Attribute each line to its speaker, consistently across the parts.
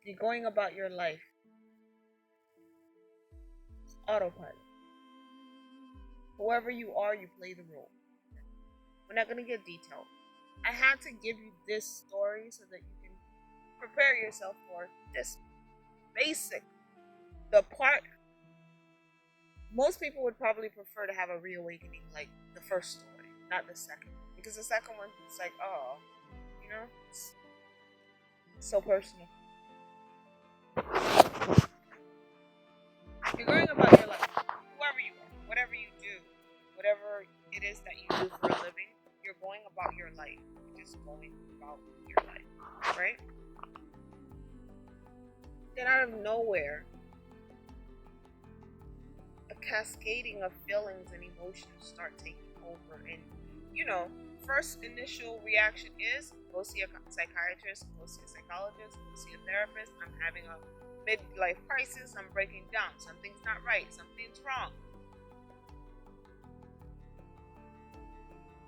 Speaker 1: You're going about your life autopilot. Whoever you are, you play the role. We're not going to get detailed. I had to give you this story so that you can prepare yourself for this basic. The part most people would probably prefer to have a reawakening like the first story, not the second. Because the second one, it's like, oh, it's so personal. You're going about your life, whoever you are, whatever you do, whatever it is that you do for a living, you're going about your life. You're just going about your life, right? Then out of nowhere, a cascading of feelings and emotions start taking over. And, first initial reaction is go see a psychiatrist, go see a psychologist, go see a therapist. I'm having a midlife crisis. I'm breaking down. Something's not right. Something's wrong.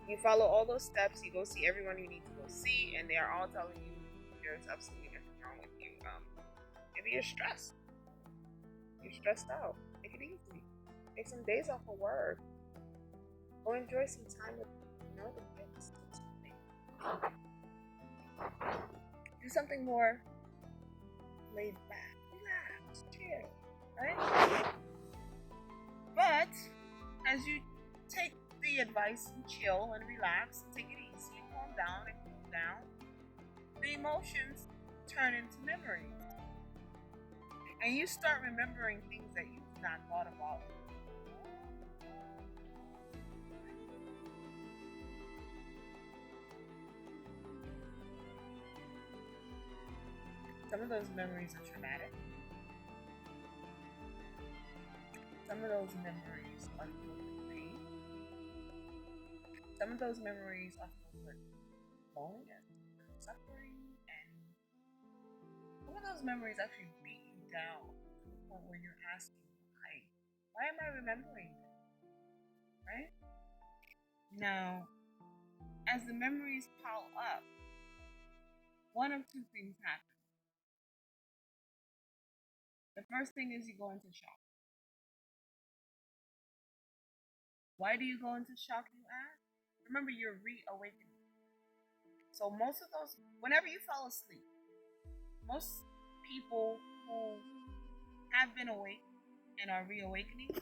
Speaker 1: You follow all those steps. You go see everyone you need to go see, and they are all telling you there's absolutely nothing wrong with you. Maybe you're stressed. You're stressed out. Take it easy. Take some days off of work. Go enjoy some time with the kids. Do something more laid back, relax, chill, right? But as you take the advice and chill and relax and take it easy and calm down and cool down, the emotions turn into memories. And you start remembering things that you've not thought about. Some of those memories are traumatic. Some of those memories are filled with pain. Some of those memories are filled with loneliness and suffering, and some of those memories actually beat you down to the point where you're asking, why? Why am I remembering this? Right? Now, as the memories pile up, one of two things happen. The first thing is you go into shock. Why do you go into shock, you ask? Remember, you're reawakening. So most of those, whenever you fall asleep, most people who have been awake and are reawakening,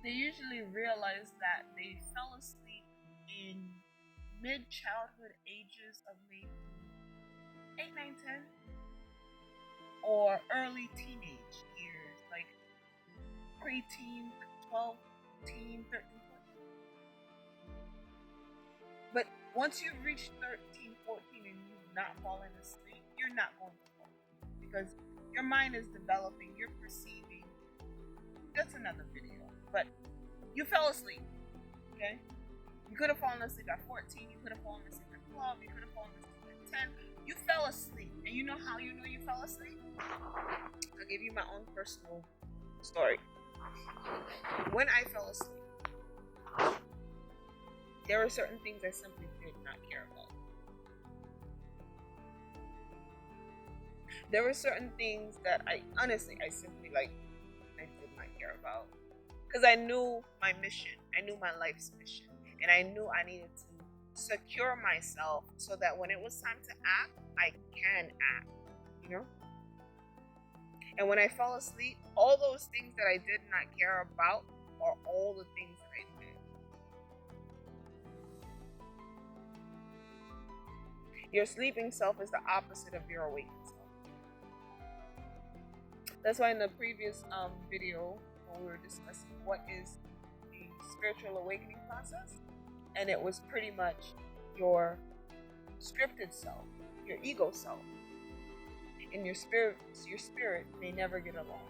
Speaker 1: they usually realize that they fell asleep in mid-childhood ages of maybe 8, 9, 10, or early teenage years, like pre-teen, 12, teen, 13, 14. But once you've reached 13, 14 and you've not fallen asleep, you're not going to fall because your mind is developing, you're perceiving. That's another video. But you fell asleep, okay? You could have fallen asleep at 14, you could have fallen asleep at 12, you could have fallen asleep at 10. You fell asleep. And you know how you know you fell asleep? I'll give you my own personal story. When I fell asleep, there were certain things I simply did not care about. There were certain things that I simply I did not care about. Because I knew my mission. I knew my life's mission. And I knew I needed to secure myself so that when it was time to act, I can act, And when I fell asleep, all those things that I did not care about are all the things that I did. Your sleeping self is the opposite of your awakened self. That's why in the previous video, when we were discussing what is the spiritual awakening process, and it was pretty much your scripted self, your ego self, and your spirit may never get along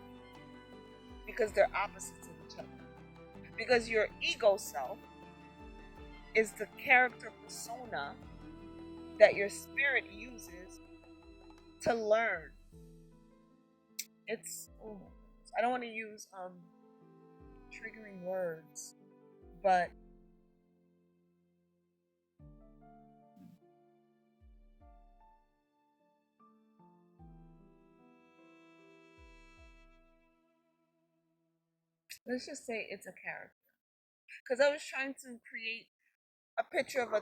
Speaker 1: because they're opposites of each other. Because your ego self is the character persona that your spirit uses to learn. I don't want to use triggering words, but Let's just say it's a character. Because I was trying to create a picture of a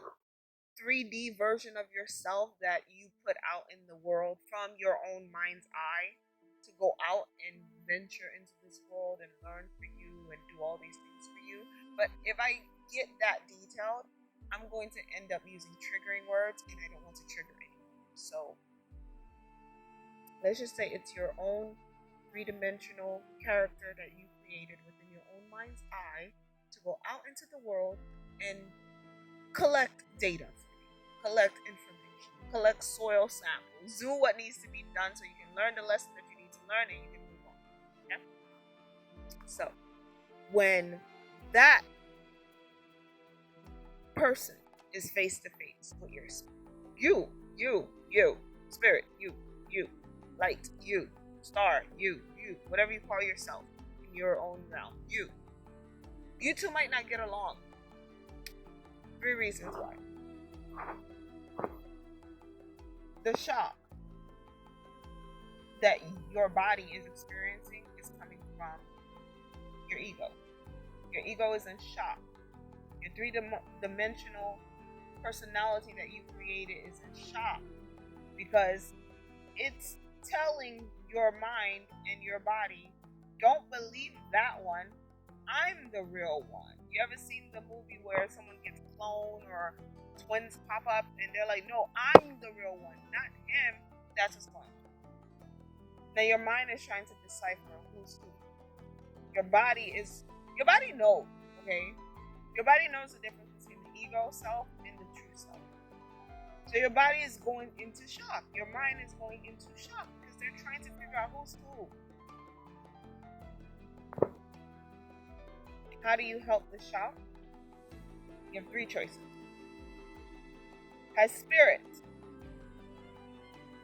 Speaker 1: 3D version of yourself that you put out in the world from your own mind's eye to go out and venture into this world and learn for you and do all these things for you. But if I get that detailed, I'm going to end up using triggering words, and I don't want to trigger anyone. So let's just say it's your own three-dimensional character that you created within your own mind's eye to go out into the world and collect data, collect information, collect soil samples, do what needs to be done so you can learn the lesson that you need to learn and you can move on. Yeah? So when that person is face to face with your spirit, you, spirit, you, light, you, star, you, whatever you call yourself in your own realm, you two might not get along. 3 reasons why. The shock that your body is experiencing is coming from your ego. Your ego is in shock. Your three-dimensional personality that you created is in shock because it's telling your mind and your body, don't believe that one. I'm the real one. You ever seen the movie where someone gets cloned or twins pop up and they're like, no, I'm the real one, not him? That's what's going on. Now your mind is trying to decipher who's who. Your body knows, okay? Your body knows the difference between the ego self and the true self. So your body is going into shock. Your mind is going into shock because they're trying to figure out who's who. How do you help the shock? You have 3 choices. As spirit,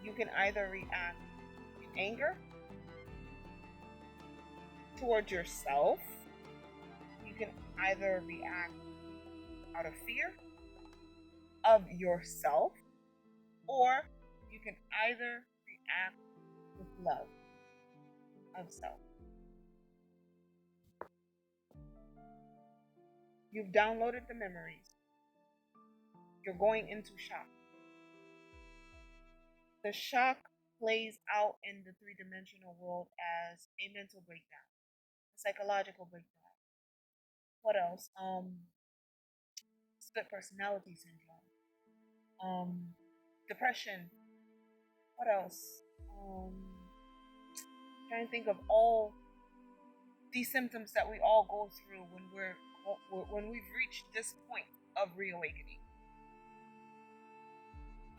Speaker 1: you can either react in anger towards yourself. You can either react out of fear of yourself, or you can either react with love of self. You've downloaded the memories. You're going into shock. The shock plays out in the 3-dimensional world as a mental breakdown, a psychological breakdown. What else? Split personality syndrome. Depression. What else? Trying to think of all these symptoms that we all go through when we've reached this point of reawakening.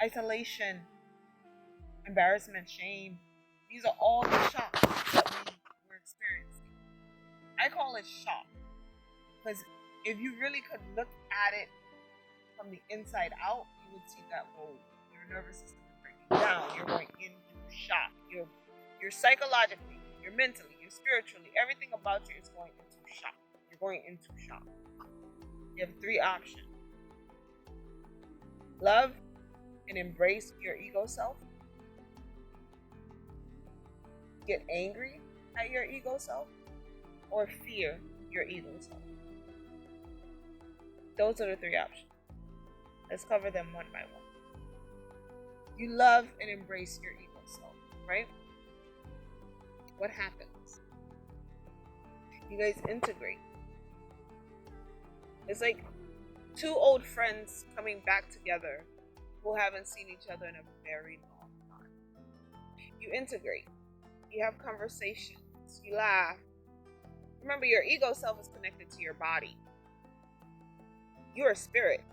Speaker 1: Isolation, embarrassment, shame. These are all the shocks that we're experiencing. I call it shock because if you really could look at it from the inside out, you would see that, whoa, your nervous system is breaking down. You're going into shock. You're psychologically, you're mentally, you're spiritually, everything about you is going into shock. You're going into shock. You have 3 options. Love and embrace your ego self. Get angry at your ego self, or fear your ego self. Those are the 3 options. Let's cover them one by one. You love and embrace your ego self, right? What happens? You guys integrate. It's like 2 old friends coming back together who haven't seen each other in a very long time. You integrate. You have conversations. You laugh. Remember, your ego self is connected to your body. You're a spirit.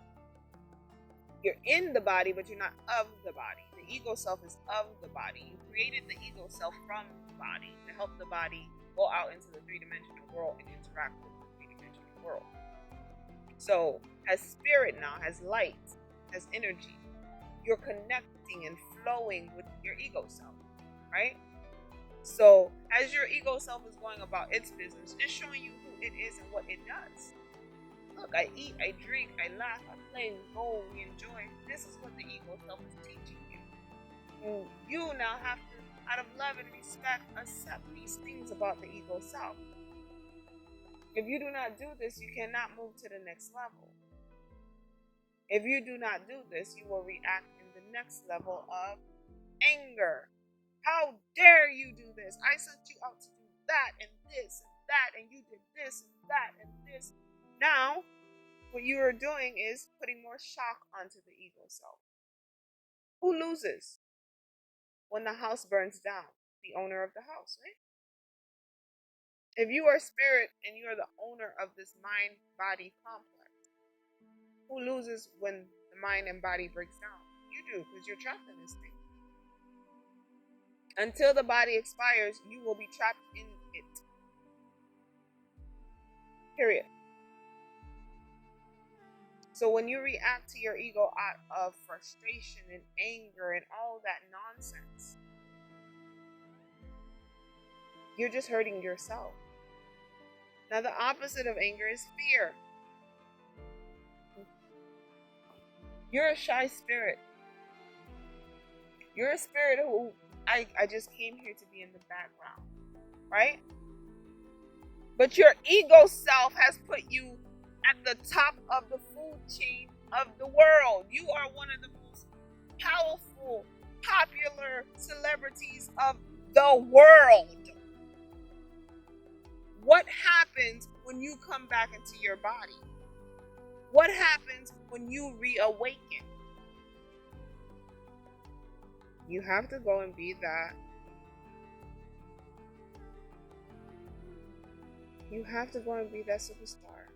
Speaker 1: You're in the body, but you're not of the body. The ego self is of the body. You created the ego self from the body to help the body go out into the 3-dimensional world and interact with the 3-dimensional world. So, as spirit now, as light, as energy, you're connecting and flowing with your ego self, right? So, as your ego self is going about its business, it's showing you who it is and what it does. Look, I eat, I drink, I laugh, I play, we go, we enjoy. This is what the ego self is teaching you. And you now have to, out of love and respect, accept these things about the ego self. If you do not do this, you cannot move to the next level. If you do not do this, you will react in the next level of anger. How dare you do this? I sent you out to do that and this and that, and you did this and that and this. Now, what you are doing is putting more shock onto the ego self. Who loses when the house burns down? The owner of the house, right? If you are spirit and you are the owner of this mind-body complex, who loses when the mind and body breaks down? You do, because you're trapped in this thing. Until the body expires, you will be trapped in it. Period. So when you react to your ego out of frustration and anger and all that nonsense, you're just hurting yourself. Now the opposite of anger is fear. You're a shy spirit. You're a spirit who I just came here to be in the background, right? But your ego self has put you at the top of the food chain of the world. You are one of the most powerful, popular celebrities of the world. What happens when you come back into your body? What happens when you reawaken? You have to go and be that. You have to go and be that superstar.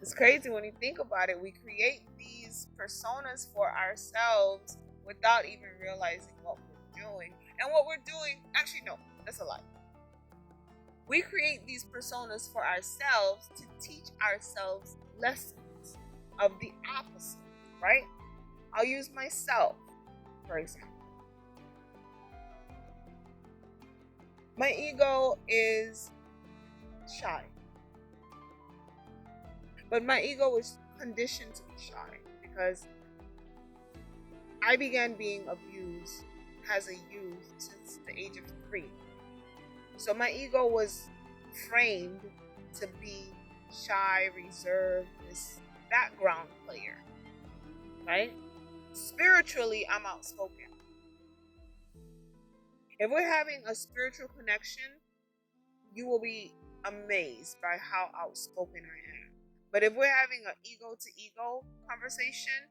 Speaker 1: It's crazy when you think about it. We create these personas for ourselves without even realizing what we're doing. And what we're doing, actually, no, that's a lie. We create these personas for ourselves to teach ourselves lessons of the opposite, right? I'll use myself, for example. My ego is shy. But my ego was conditioned to be shy because I began being abused as a youth since the age of 3. So my ego was framed to be shy, reserved, this background player, right? Spiritually, I'm outspoken. If we're having a spiritual connection, you will be amazed by how outspoken I am. But if we're having an ego-to-ego conversation,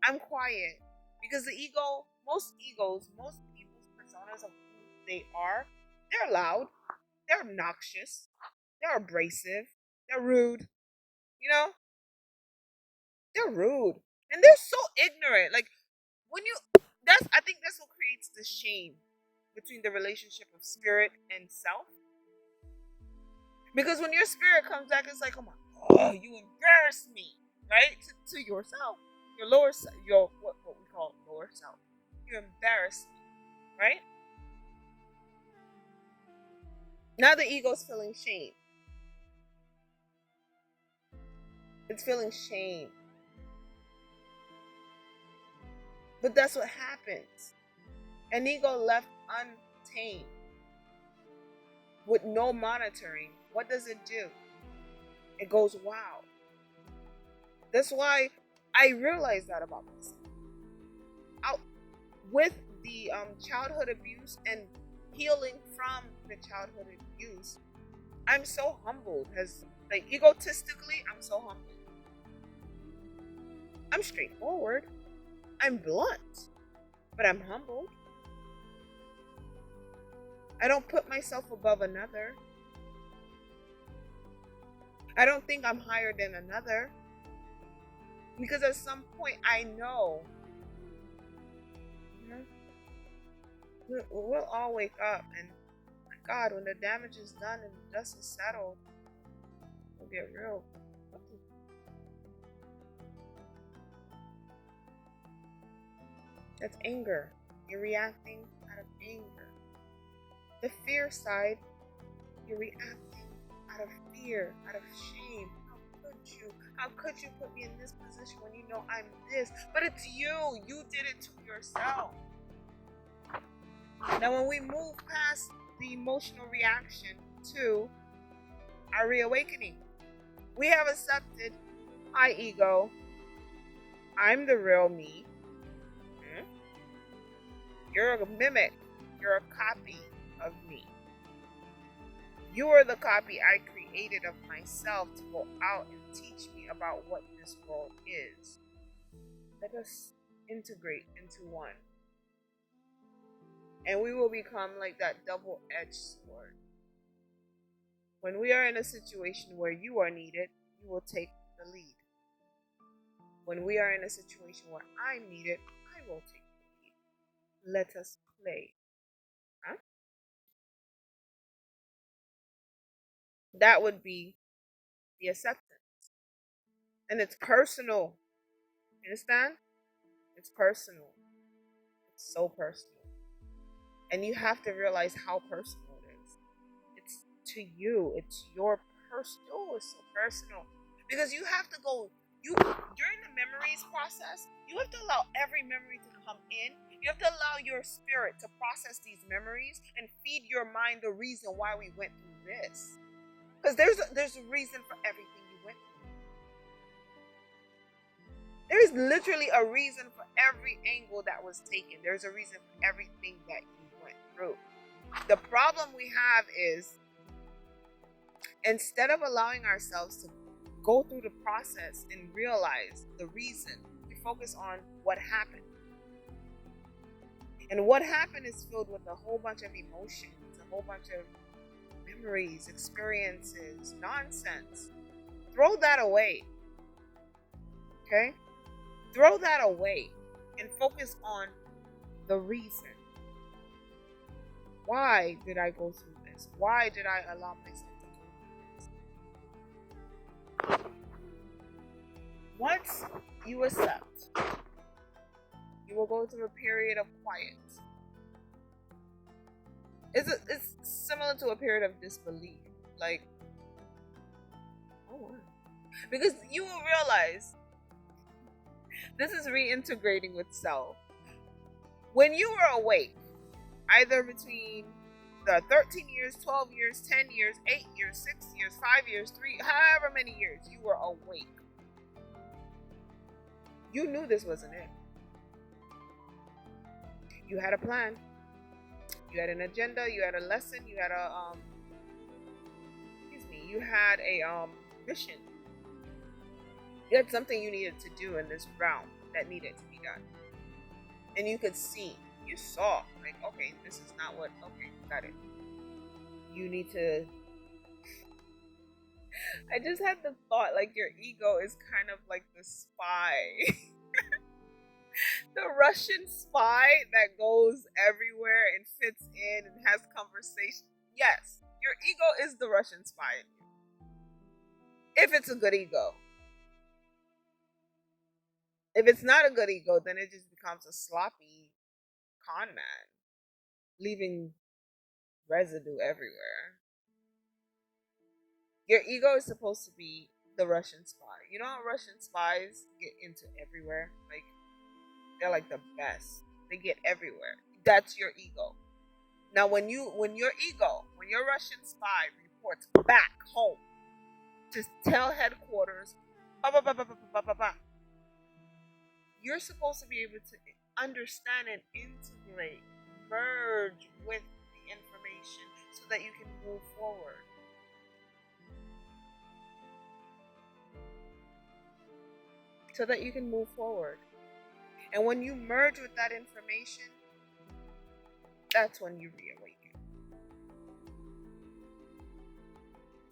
Speaker 1: I'm quiet. Because the ego, most people's personas of who they are, they're loud, they're obnoxious, they're abrasive, they're rude, they're rude. And they're so ignorant. Like, I think that's what creates the shame between the relationship of spirit and self. Because when your spirit comes back, it's like, oh my God, you embarrassed me, right? To yourself, your lower self, what we call lower self. You embarrassed me, right? Now the ego's feeling shame. It's feeling shame. But that's what happens. An ego left untamed, with no monitoring, what does it do? It goes wild. That's why I realized that about myself. With the childhood abuse and healing from the childhood abuse, I'm so humbled. Egotistically, I'm so humbled. I'm straightforward. I'm blunt. But I'm humbled. I don't put myself above another. I don't think I'm higher than another. Because at some point I know we'll all wake up, and my God, when the damage is done and the dust is settled, we'll get real. That's anger. You're reacting out of anger. The fear side, you're reacting out of fear, out of shame. How could you put me in this position when you know I'm this? But it's you. You did it to yourself. Now, when we move past the emotional reaction to our reawakening. We have accepted, hi ego, I'm the real me. You're a mimic. You're a copy of me. You are the copy I created of myself to go out and teach me about what this world is. Let us integrate into one. And we will become like that double-edged sword. When we are in a situation where you are needed, you will take the lead. When we are in a situation where I'm needed, I will take the lead. Let us play. Huh? That would be the acceptance. And it's personal. You understand? It's personal. It's so personal. And you have to realize how personal it is. It's to you. It's your personal. Oh, it's so personal. Because you have to go, during the memories process, you have to allow every memory to come in. You have to allow your spirit to process these memories and feed your mind the reason why we went through this. Because there's a reason for everything you went through. There is literally a reason for every angle that was taken. There's a reason for everything that you went through. The problem we have is, instead of allowing ourselves to go through the process and realize the reason, we focus on what happened. And what happened is filled with a whole bunch of emotions, a whole bunch of memories, experiences, nonsense. Throw that away. Okay? Throw that away and focus on the reason. Why did I go through this? Why did I allow myself to go through this? Once you accept, you will go through a period of quiet. It's similar to a period of disbelief. Like, oh, because you will realize this is reintegrating with self. When you were awake, either between the 13 years, 12 years, 10 years, 8 years, 6 years, 5 years, 3, however many years you were awake, you knew this wasn't it. You had a plan. You had an agenda. You had a lesson. You had a you had a mission. You had something you needed to do in this realm that needed to be done. And you could see, you saw, like, okay, this is not what, okay, got it. You need to, I just had the thought, like, your ego is kind of like the spy. The Russian spy that goes everywhere and fits in and has conversation. Yes, your ego is the Russian spy in you. If it's a good ego. If it's not a good ego, then it just becomes a sloppy con man, leaving residue everywhere. Your ego is supposed to be the Russian spy. You know how Russian spies get into everywhere? Like, they're like the best. They get everywhere. That's your ego. Now, when your Russian spy reports back home to tell headquarters, bah, bah, bah, bah, bah, bah, bah, bah, you're supposed to be able to understand and integrate, merge with the information so that you can move forward. So that you can move forward. And when you merge with that information, that's when you reawaken.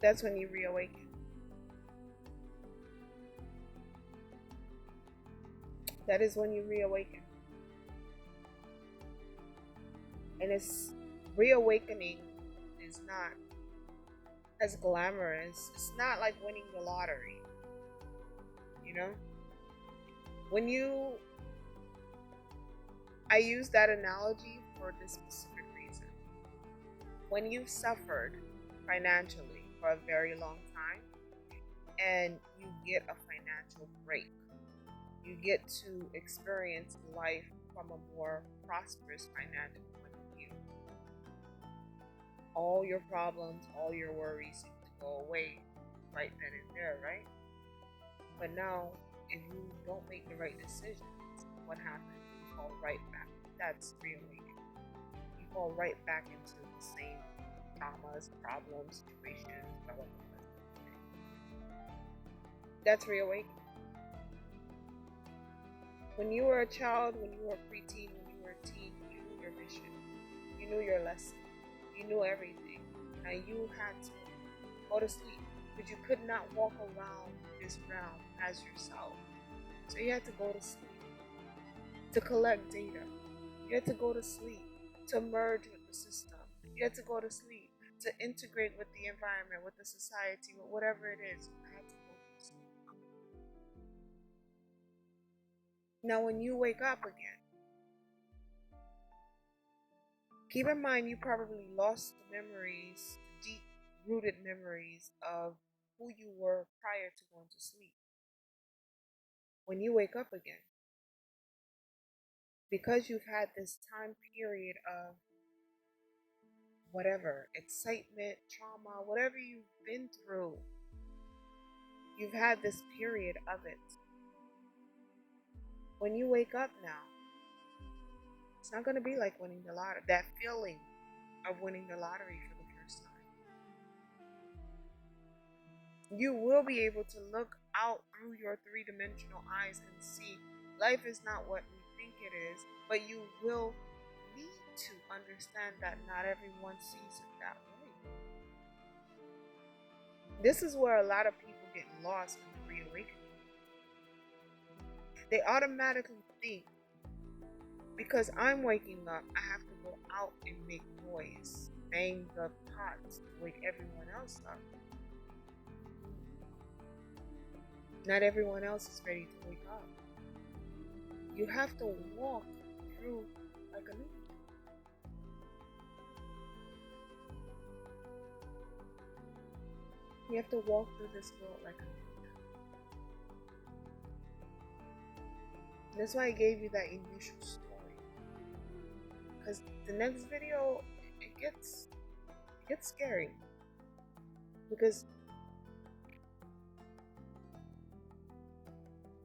Speaker 1: That's when you reawaken. That is when you reawaken. And it's reawakening is not as glamorous. It's not like winning the lottery. You know? I use that analogy for this specific reason. When you've suffered financially for a very long time and you get a financial break, you get to experience life from a more prosperous financial point of view. all your problems, all your worries seem to go away right then and there, right? But now, if you don't make the right decisions, what happens? You fall right back. That's reawakening. You fall right back into the same traumas, problems, situations, blah, blah, blah. That's reawakening. When you were a child, when you were a preteen, when you were a teen, you knew your mission. You knew your lesson. You knew everything. Now you had to go to sleep, but you could not walk around this realm as yourself. So you had to go to sleep to collect data. You had to go to sleep to merge with the system. You had to go to sleep to integrate with the environment, with the society, with whatever it is. You had to go to sleep. Now when you wake up again, keep in mind you probably lost the memories, the deep-rooted memories of who you were prior to going to sleep. When you wake up again, because you've had this time period of whatever, excitement, trauma, whatever you've been through, you've had this period of it. When you wake up now, it's not going to be like winning the lottery, that feeling of winning the lottery for the first time. You will be able to look out through your three-dimensional eyes and see life is not what we think it is, but you will need to understand that not everyone sees it that way. This is where a lot of people get lost in the reawakening. They automatically think, because I'm waking up, I have to go out and make noise, bang the pots to wake everyone else up. Not everyone else is ready to wake up. You have to walk through like a ninja. You have to walk through this world like a ninja. That's why I gave you that initial story. Because the next video, it gets scary. Because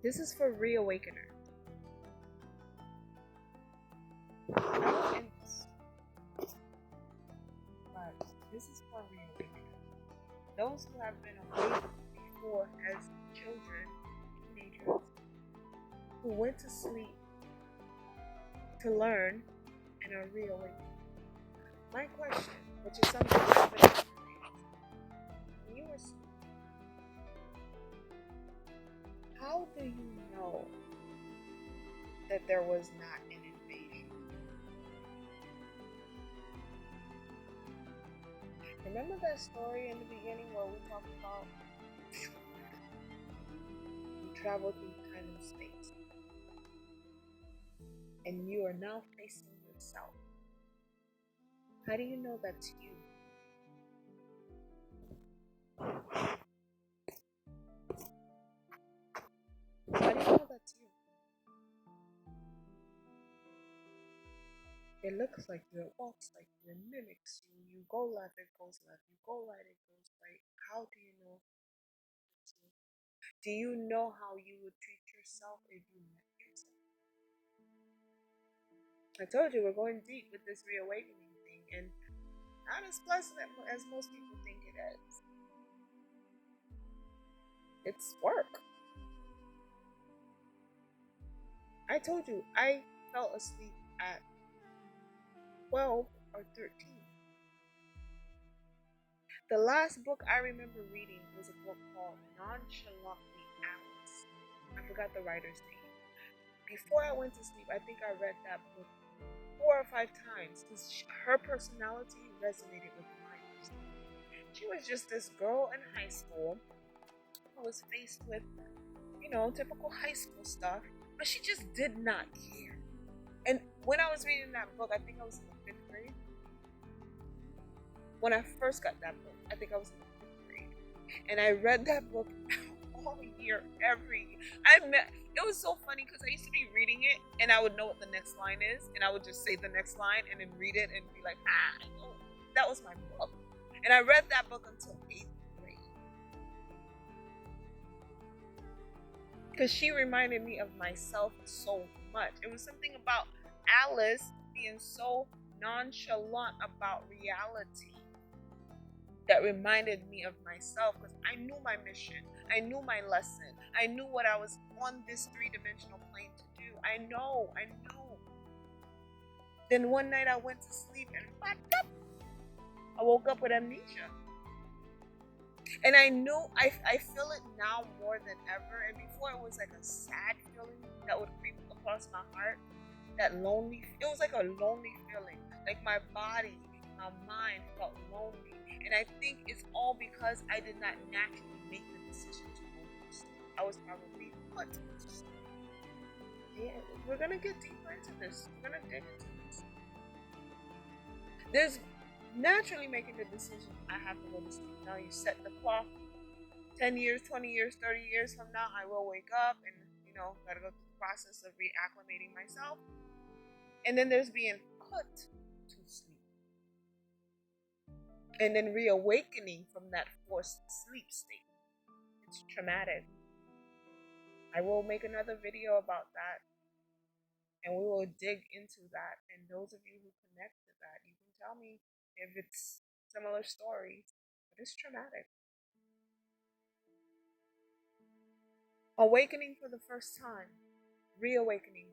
Speaker 1: this is for reawakener. But this is for reawakener. Those who have been awake before as children, teenagers, who went to sleep to learn and are reawakened. My question, which is something I've been experiencing, when you were sleeping, how do you know that there was not an invasion? Remember that story in the beginning where we talked about you travel through time and space, and you are now facing yourself? How do you know that's you? How do you know that's you? It looks like you, it walks like you, it mimics you. You go left, it goes left. You go right, it goes right. How do you know it's you? Do you know how you would treat yourself if you met yourself? I told you we're going deep with this reawakening thing, and not as pleasant as most people think it is. It's work. I told you I fell asleep at 12 or 13. The last book I remember reading was a book called Nonchalantly Alice. I forgot the writer's name. Before I went to sleep, I think I read that book 4 or 5 times because her personality resonated with mine. She was just this girl in high school who was faced with, typical high school stuff, but she just did not care. And when I was reading that book, I think I was in the 5th grade. When I first got that book, I think I was in the 5th grade. And I read that book all year, it was so funny because I used to be reading it and I would know what the next line is, and I would just say the next line and then read it and be like, I know. That was my book. And I read that book until 8th grade. Because she reminded me of myself so much. It was something about Alice being so nonchalant about reality that reminded me of myself, because I knew my mission. I knew my lesson. I knew what I was on this three-dimensional plane to do. I knew. Then one night I went to sleep and I woke up with amnesia. And I knew, I feel it now more than ever. And before it was like a sad feeling that would creep across my heart. That lonely, it was like a lonely feeling. Like my body, my mind felt lonely. And I think it's all because I did not naturally make the decision to go to sleep. I was probably put to sleep. Yeah, we're going to get deeper into this. We're going to dig into this. There's naturally making the decision, I have to go to sleep. Now you set the clock. 10 years, 20 years, 30 years from now, I will wake up and, gotta go through the process of reacclimating myself. And then there's being put to sleep. And then reawakening from that forced sleep state. It's traumatic. I will make another video about that. And we will dig into that. And those of you who connect to that, you can tell me if it's similar stories. But it's traumatic. Awakening for the first time. Reawakening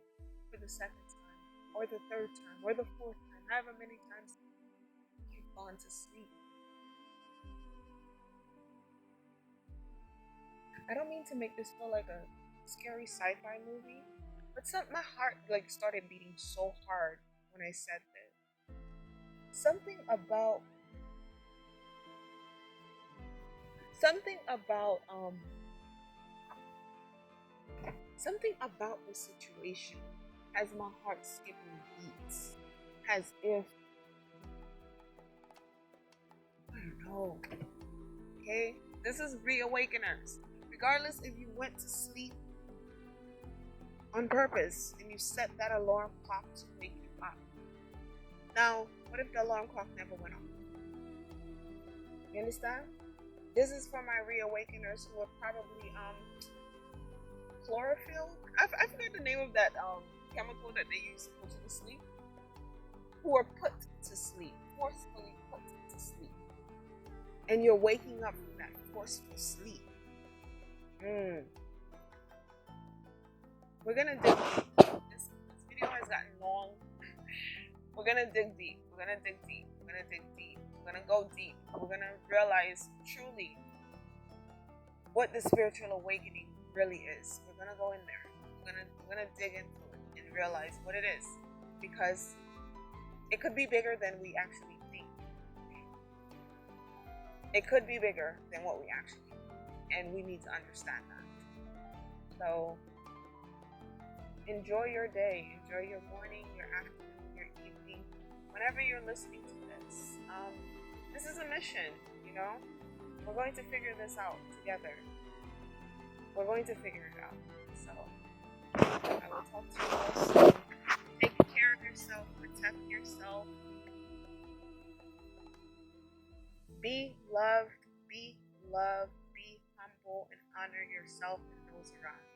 Speaker 1: for the second time. Or the third time. Or the fourth time. However many times you've gone to sleep. I don't mean to make this feel like a scary sci-fi movie, but my heart started beating so hard when I said this. Something about the situation has my heart skipping beats, as if, I don't know. Okay, this is Reawakeners. Regardless if you went to sleep on purpose and you set that alarm clock to wake you up. Now, what if the alarm clock never went off? You understand? This is for my reawakeners who are probably chlorophyll. I forgot the name of that chemical that they use to put you to sleep. Who are put to sleep, forcefully put to sleep, and you're waking up from that forceful sleep. We're gonna dig deep. This video has gotten long. We're gonna dig deep. We're gonna dig deep. We're gonna dig deep. We're gonna go deep. We're gonna realize truly what the spiritual awakening really is. We're gonna go in there. We're gonna dig into it and realize what it is, because it could be bigger than we actually think. It could be bigger than what we actually think, and we need to understand that. So enjoy your day, enjoy your morning, your afternoon, your evening, whenever you're listening to this. This is a mission, We're going to figure this out together. We're going to figure it out. So I will talk to you all soon. Take care of yourself, protect yourself. Be loved, be humble, and honor yourself and those around you.